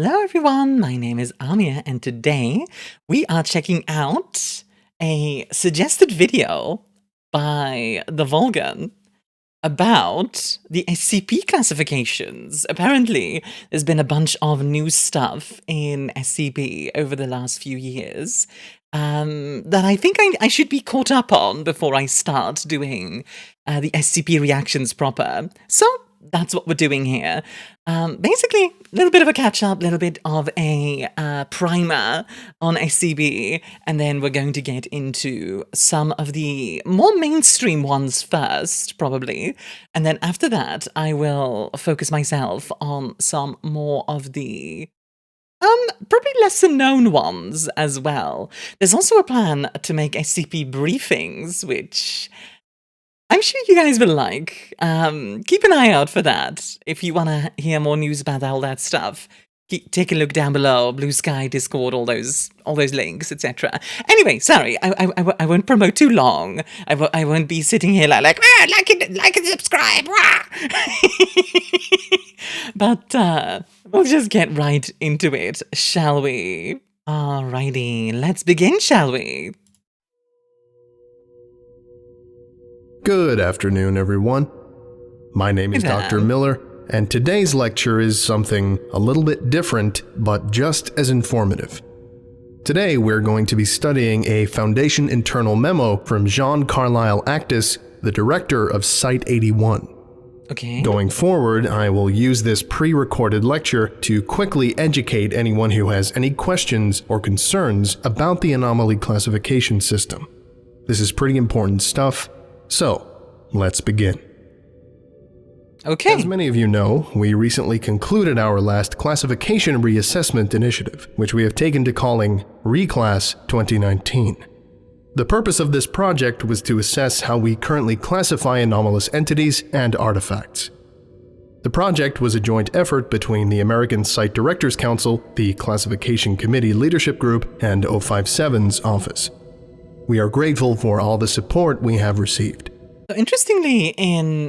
Hello everyone, my name is Armia and today we are checking out a suggested video by TheVolgun about the SCP classifications. Apparently, there's been a bunch of new stuff in SCP over the last few years that I think I should be caught up on before I start doing the SCP reactions proper. So that's what we're doing here. Basically, a little bit of a catch-up, a little bit of a primer on SCP, and then we're going to get into some of the more mainstream ones first, probably. And then after that, I will focus myself on some more of the probably lesser-known ones as well. There's also a plan to make SCP briefings, which I'm sure you guys will like. Keep an eye out for that if you want to hear more news about all that stuff. Take a look down below, Blue Sky, Discord, all those links, etc. Anyway, sorry, I won't promote too long. I won't be sitting here like and subscribe. But we'll just get right into it, shall we? Alrighty, let's begin, shall we? Good afternoon, everyone. My name is Dr. Miller, and today's lecture is something a little bit different, but just as informative. Today, we're going to be studying a Foundation internal memo from Jean Carlisle Actis, the director of Site-81. Okay. Going forward, I will use this pre-recorded lecture to quickly educate anyone who has any questions or concerns about the Anomaly classification system. This is pretty important stuff. So, let's begin. Okay. As many of you know, we recently concluded our last classification reassessment initiative, which we have taken to calling Reclass 2019. The purpose of this project was to assess how we currently classify anomalous entities and artifacts. The project was a joint effort between the American Site Directors Council, the Classification Committee Leadership Group, and 057's office. We are grateful for all the support we have received. Interestingly,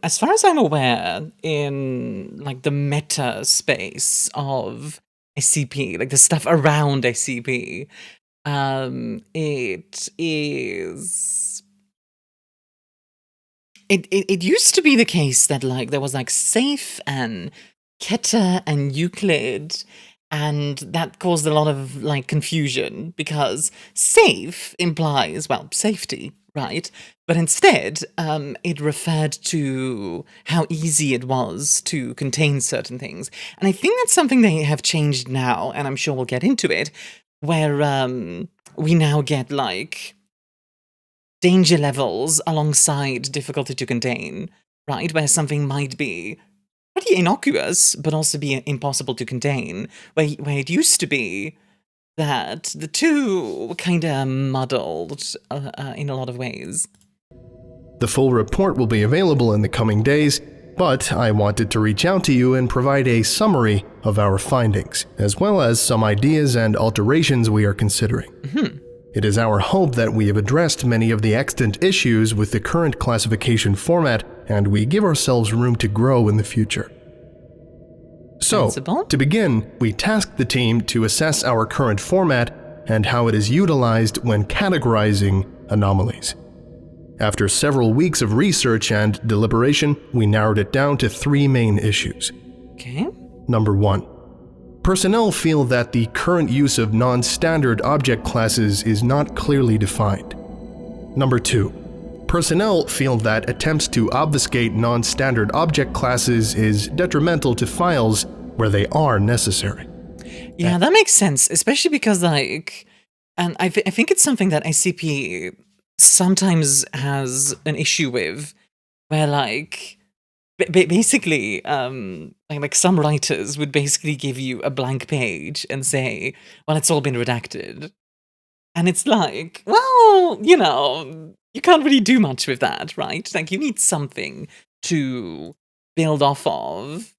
as far as I'm aware, in like the meta space of SCP, like the stuff around SCP, it used to be the case that like there was like Safe and Keter and Euclid. And that caused a lot of, like, confusion, because safe implies, well, safety, right? But instead, it referred to how easy it was to contain certain things. And I think that's something they have changed now, and I'm sure we'll get into it, where we now get, like, danger levels alongside difficulty to contain, right? Where something might be pretty innocuous, but also be impossible to contain, where it used to be that the two were kind of muddled in a lot of ways. The full report will be available in the coming days, but I wanted to reach out to you and provide a summary of our findings, as well as some ideas and alterations we are considering. It is our hope that we have addressed many of the extant issues with the current classification format, and we give ourselves room to grow in the future. So, to begin, we tasked the team to assess our current format and how it is utilized when categorizing anomalies. After several weeks of research and deliberation, we narrowed it down to 3 main issues. Okay. Number 1. Personnel feel that the current use of non-standard object classes is not clearly defined. Number 2. Personnel feel that attempts to obfuscate non-standard object classes is detrimental to files where they are necessary. Yeah, that makes sense, especially because, like, and I think it's something that SCP sometimes has an issue with, where, like, basically, like some writers would basically give you a blank page and say, well, it's all been redacted. And it's like, well, you know, you can't really do much with that, right? Like, you need something to build off of.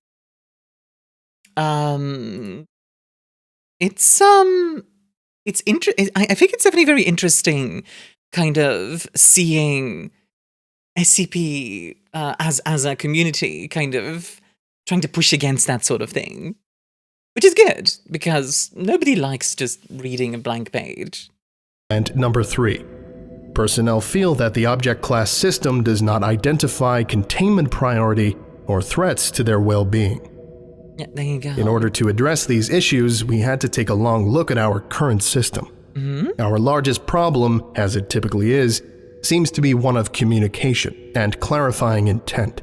It's interesting. I think it's definitely very interesting, kind of seeing SCP as a community kind of trying to push against that sort of thing. Which is good, because nobody likes just reading a blank page. And number 3. Personnel feel that the object class system does not identify containment priority or threats to their well-being. Yeah, there you go. In order to address these issues, we had to take a long look at our current system. Our largest problem, as it typically is, seems to be one of communication and clarifying intent.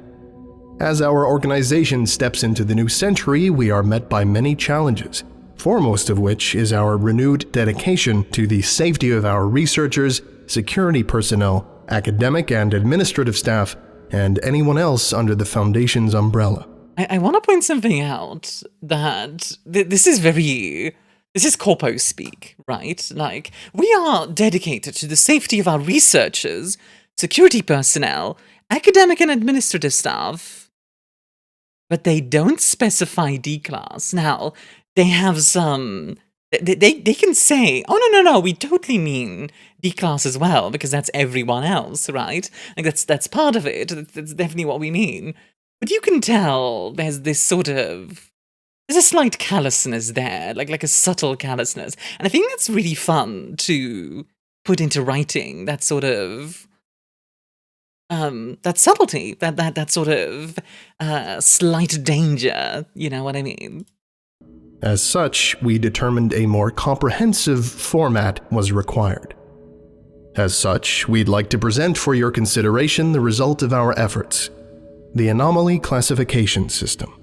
As our organization steps into the new century, we are met by many challenges, foremost of which is our renewed dedication to the safety of our researchers, security personnel, academic and administrative staff, and anyone else under the Foundation's umbrella. I want to point something out, that this is corpo speak, right? Like, we are dedicated to the safety of our researchers, security personnel, academic and administrative staff, but they don't specify D-class. Now, they have some... They can say, oh, no, we totally mean D-class as well, because that's everyone else, right? Like, that's part of it. That's definitely what we mean. But you can tell there's this sort of... There's a slight callousness there, like a subtle callousness. And I think that's really fun to put into writing, that sort of... that subtlety, that sort of slight danger, you know what I mean? As such, we determined a more comprehensive format was required. As such, we'd like to present for your consideration the result of our efforts, the Anomaly Classification System.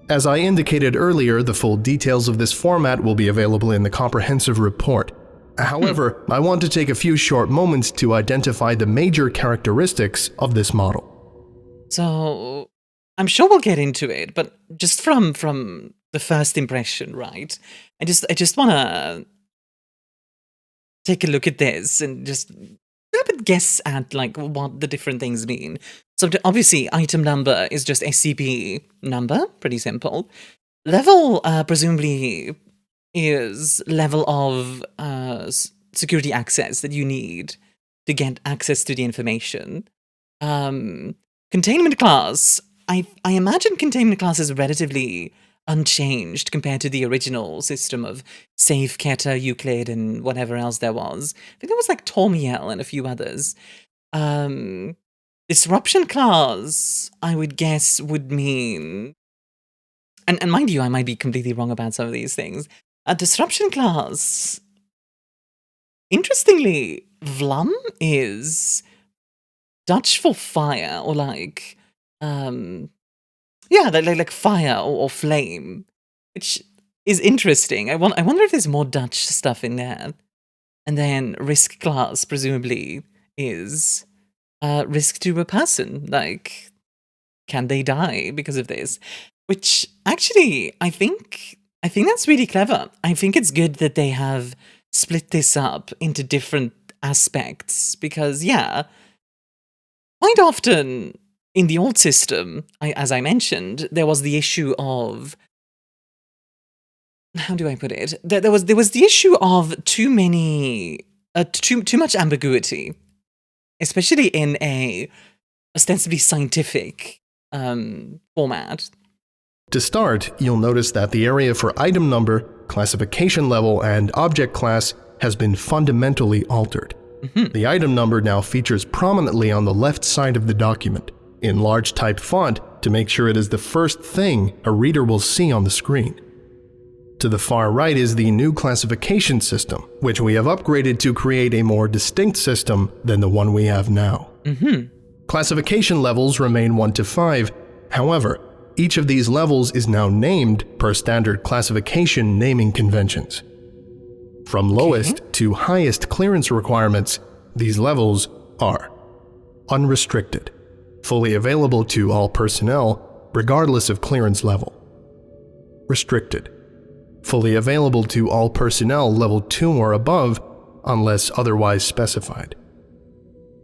As I indicated earlier, the full details of this format will be available in the comprehensive report. However, I want to take a few short moments to identify the major characteristics of this model. So, I'm sure we'll get into it, but just from the first impression, right? I just want to take a look at this and just guess at like what the different things mean. So obviously, item number is just SCP number, pretty simple. Level presumably is level of security access that you need to get access to the information. Containment class. I imagine containment class is relatively unchanged compared to the original system of Safe, Keter, Euclid, and whatever else there was. I think there was like Tormiel and a few others. Disruption class, I would guess, would mean... And mind you, I might be completely wrong about some of these things. Disruption class... Interestingly, Vlam is Dutch for fire, or like... yeah, like fire or flame, which is interesting. I wonder if there's more Dutch stuff in there. And then risk class, presumably, is risk to a person. Like, can they die because of this? Which, actually, I think that's really clever. I think it's good that they have split this up into different aspects, because, yeah, quite often... In the old system, as I mentioned, there was the issue of... How do I put it? There was the issue of too much ambiguity, especially in a ostensibly scientific format. To start, you'll notice that the area for item number, classification level, and object class has been fundamentally altered. The item number now features prominently on the left side of the document, in large type font to make sure it is the first thing a reader will see on the screen. To the far right is the new classification system, which we have upgraded to create a more distinct system than the one we have now. Classification levels remain 1 to 5, however, each of these levels is now named per standard classification naming conventions. From lowest to highest clearance requirements, these levels are unrestricted, fully available to all personnel, regardless of clearance level. Restricted, fully available to all personnel level 2 or above, unless otherwise specified.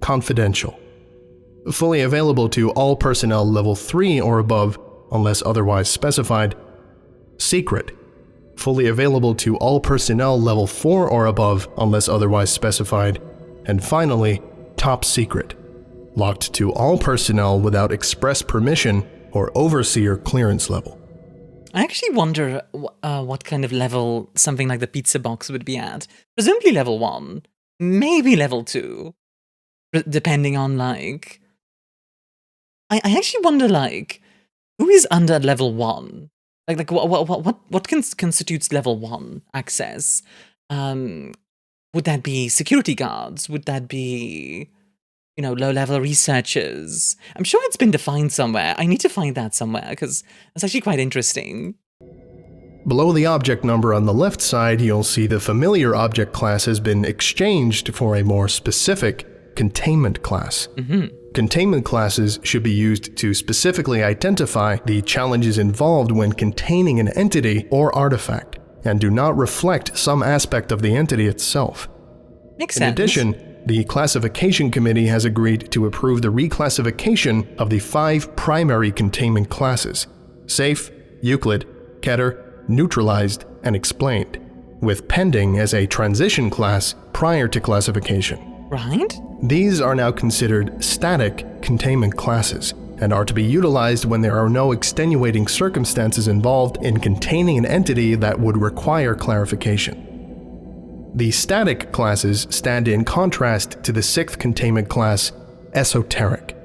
Confidential, fully available to all personnel level 3 or above, unless otherwise specified. Secret, fully available to all personnel level 4 or above, unless otherwise specified. And finally, top secret, locked to all personnel without express permission or overseer clearance level. I actually wonder what kind of level something like the pizza box would be at. Presumably level 1, maybe level 2, depending on, like... I actually wonder, like, who is under level 1? Like what constitutes level 1 access? Would that be security guards? Would that be, you know, low-level researchers? I'm sure it's been defined somewhere. I need to find that somewhere, because that's actually quite interesting. Below the object number on the left side, you'll see the familiar object class has been exchanged for a more specific containment class. Containment classes should be used to specifically identify the challenges involved when containing an entity or artifact, and do not reflect some aspect of the entity itself. Makes sense. In addition, the Classification Committee has agreed to approve the reclassification of the 5 primary containment classes: Safe, Euclid, Keter, Neutralized, and Explained, with Pending as a transition class prior to classification. Right? These are now considered static containment classes, and are to be utilized when there are no extenuating circumstances involved in containing an entity that would require clarification. The static classes stand in contrast to the 6th containment class, Esoteric.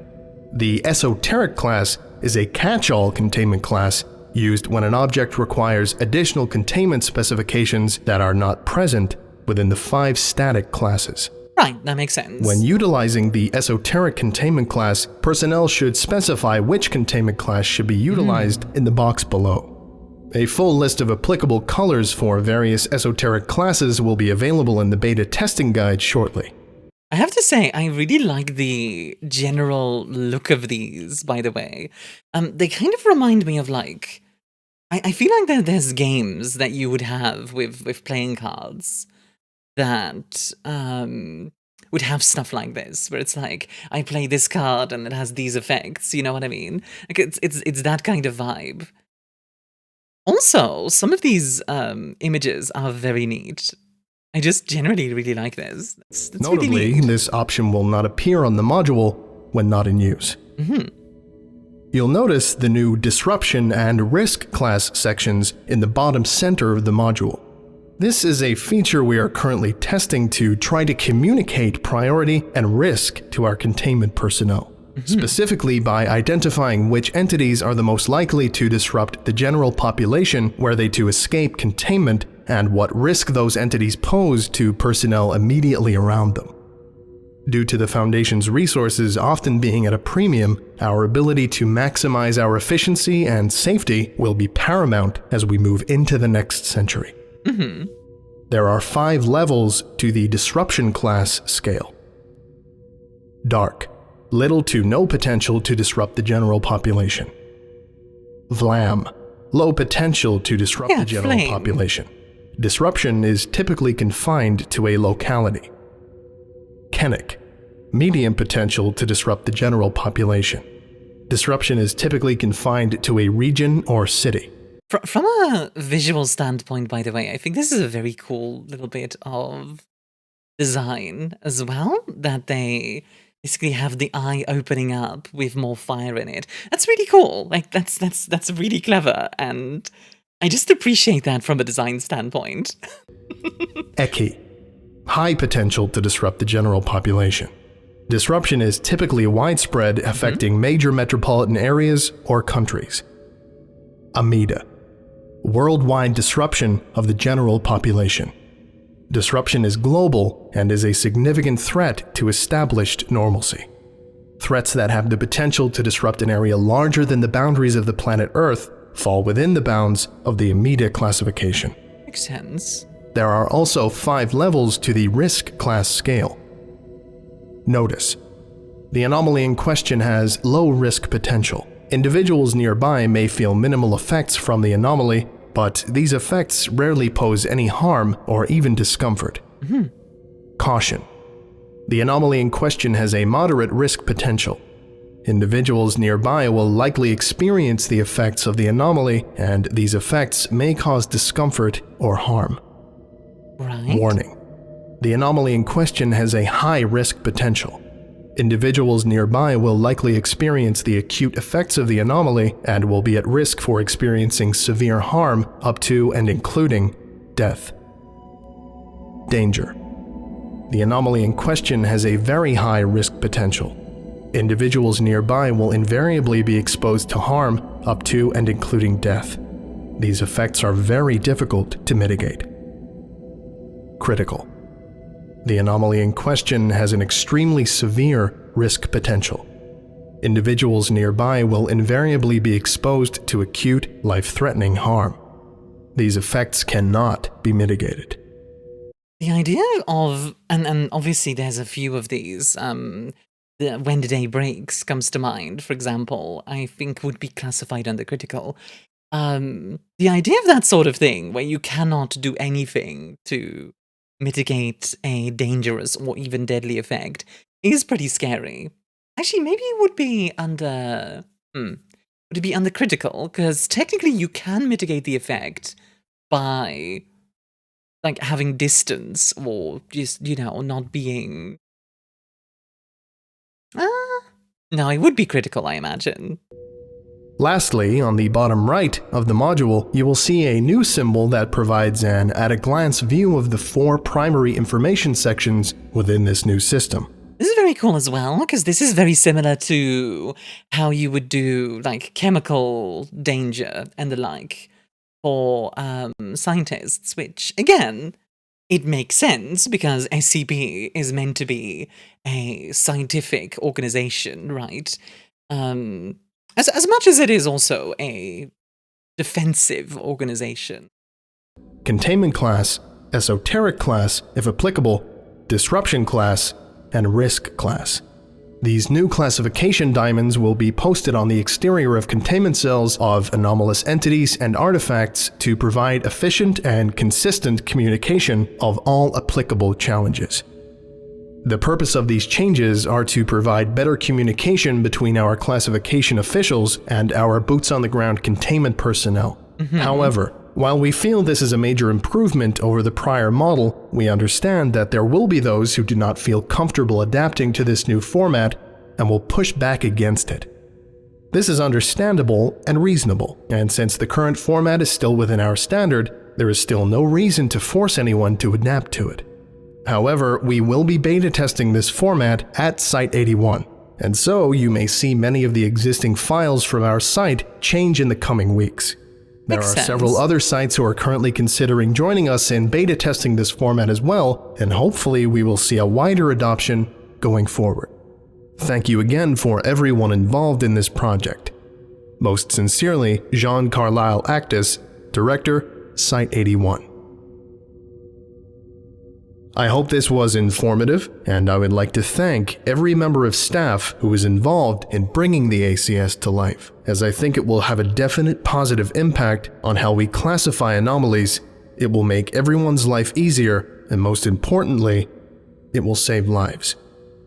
The Esoteric class is a catch-all containment class used when an object requires additional containment specifications that are not present within the 5 static classes. Right, that makes sense. When utilizing the Esoteric containment class, personnel should specify which containment class should be utilized in the box below. A full list of applicable colors for various Esoteric classes will be available in the beta testing guide shortly. I have to say, I really like the general look of these, by the way. They kind of remind me of, like... I feel like there's games that you would have with playing cards that would have stuff like this, where it's like, I play this card and it has these effects, you know what I mean? Like it's that kind of vibe. Also, some of these images are very neat. I just generally really like this. That's Notably, really neat. this option will not appear on the module when not in use. You'll notice the new Disruption and Risk class sections in the bottom center of the module. This is a feature we are currently testing to try to communicate priority and risk to our containment personnel, specifically by identifying which entities are the most likely to disrupt the general population were they to escape containment, and what risk those entities pose to personnel immediately around them. Due to the Foundation's resources often being at a premium, our ability to maximize our efficiency and safety will be paramount as we move into the next century. There are 5 levels to the Disruption class scale. Dark. Little to no potential to disrupt the general population. Vlam. Low potential to disrupt the general population. Disruption is typically confined to a locality. Kenic. Medium potential to disrupt the general population. Disruption is typically confined to a region or city. From a visual standpoint, by the way, I think this is a very cool little bit of design as well, that they basically have the eye opening up with more fire in it. That's really cool. Like, that's really clever, and I just appreciate that from a design standpoint. Eki. High potential to disrupt the general population. Disruption is typically widespread, affecting major metropolitan areas or countries. Amida. Worldwide disruption of the general population. Disruption is global and is a significant threat to established normalcy. Threats that have the potential to disrupt an area larger than the boundaries of the planet Earth fall within the bounds of the Amida classification. Makes sense. There are also 5 levels to the Risk class scale. Notice: the anomaly in question has low risk potential. Individuals nearby may feel minimal effects from the anomaly, but these effects rarely pose any harm or even discomfort. Caution: the anomaly in question has a moderate risk potential. Individuals nearby will likely experience the effects of the anomaly, and these effects may cause discomfort or harm. Right. Warning: the anomaly in question has a high risk potential. Individuals nearby will likely experience the acute effects of the anomaly and will be at risk for experiencing severe harm up to and including death. Danger. The anomaly in question has a very high risk potential. Individuals nearby will invariably be exposed to harm up to and including death. These effects are very difficult to mitigate. Critical. The anomaly in question has an extremely severe risk potential. Individuals nearby will invariably be exposed to acute, life-threatening harm. These effects cannot be mitigated. The idea of, and obviously there's a few of these, when the day breaks comes to mind, for example, I think would be classified under critical. The idea of that sort of thing, where you cannot do anything to mitigate a dangerous or even deadly effect, is pretty scary. Actually, maybe it would be under, would it be under critical? Because technically you can mitigate the effect by, like, having distance or just, or not being... No, it would be critical, I imagine. Lastly, on the bottom right of the module, you will see a new symbol that provides an at-a-glance view of the 4 primary information sections within this new system. This is very cool as well, because this is very similar to how you would do, like, chemical danger and the like for scientists, which, again, it makes sense because SCP is meant to be a scientific organization, right? As much as it is also a defensive organization. Containment class, esoteric class, if applicable, disruption class, and risk class. These new classification diamonds will be posted on the exterior of containment cells of anomalous entities and artifacts to provide efficient and consistent communication of all applicable challenges. The purpose of these changes are to provide better communication between our classification officials and our boots-on-the-ground containment personnel. However, while we feel this is a major improvement over the prior model, we understand that there will be those who do not feel comfortable adapting to this new format and will push back against it. This is understandable and reasonable, and since the current format is still within our standard, there is still no reason to force anyone to adapt to it. However, we will be beta testing this format at Site 81, and so you may see many of the existing files from our site change in the coming weeks. There are several other sites who are currently considering joining us in beta testing this format as well, and hopefully we will see a wider adoption going forward. Thank you again for everyone involved in this project. Most sincerely, Jean Carlisle Actus, Director, Site 81. I hope this was informative, and I would like to thank every member of staff who was involved in bringing the ACS to life, as I think it will have a definite positive impact on how we classify anomalies. It will make everyone's life easier, and most importantly, it will save lives.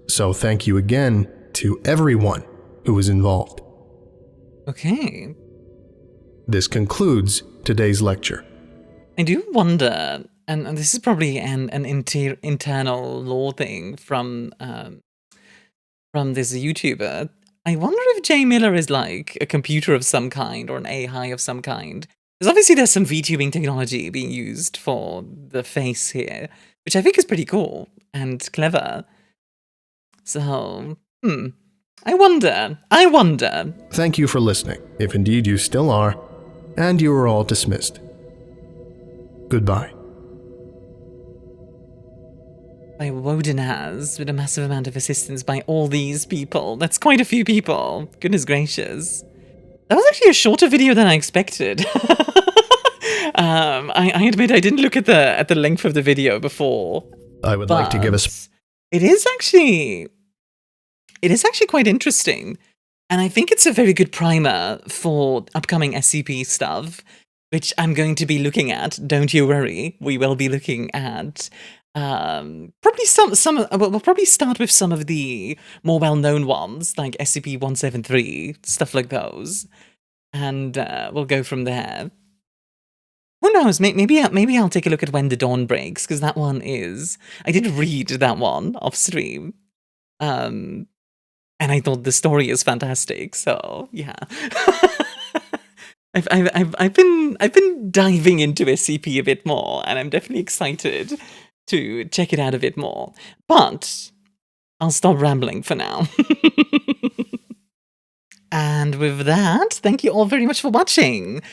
So thank you again to everyone who was involved. Okay. This concludes today's lecture. I do wonder, and this is probably an internal lore thing from this YouTuber. I wonder if Jay Miller is like a computer of some kind or an AI of some kind. Because obviously there's some VTubing technology being used for the face here, which I think is pretty cool and clever. So, I wonder. Thank you for listening, if indeed you still are, and you are all dismissed. Goodbye. By Wodenaz, with a massive amount of assistance by all these people. That's quite a few people. Goodness gracious. That was actually a shorter video than I expected. I admit I didn't look at the length of the video before. I would like to give us. It is actually quite interesting. And I think it's a very good primer for upcoming SCP stuff, which I'm going to be looking at. Don't you worry. We will be looking at probably we'll probably start with some of the more well-known ones, like SCP-173, stuff like those, and we'll go from there. Who knows? Maybe I'll take a look at When the Dawn Breaks, because that one is... I did read that one off stream. and I thought the story is fantastic. So yeah. I've been diving into SCP a bit more, and I'm definitely excited to check it out a bit more. But I'll stop rambling for now. And with that, thank you all very much for watching.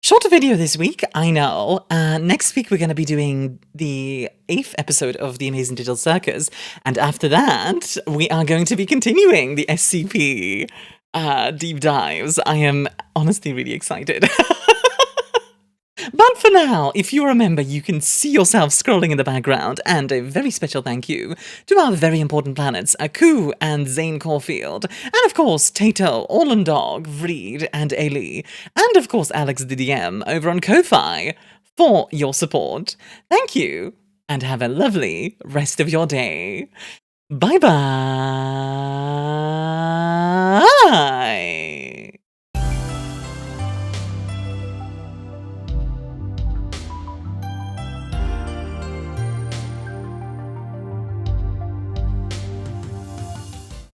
Shorter video this week, I know. Next week, we're going to be doing the 8th episode of The Amazing Digital Circus. And after that, we are going to be continuing the SCP deep dives. I am honestly really excited. But for now, if you remember, you can see yourself scrolling in the background, and a very special thank you to our very important planets, Aku and Zane Caulfield, and of course, Tato, Orlandog, Reed, and Ailey, and of course, Alex the DM over on Ko-Fi for your support. Thank you, and have a lovely rest of your day. Bye-bye!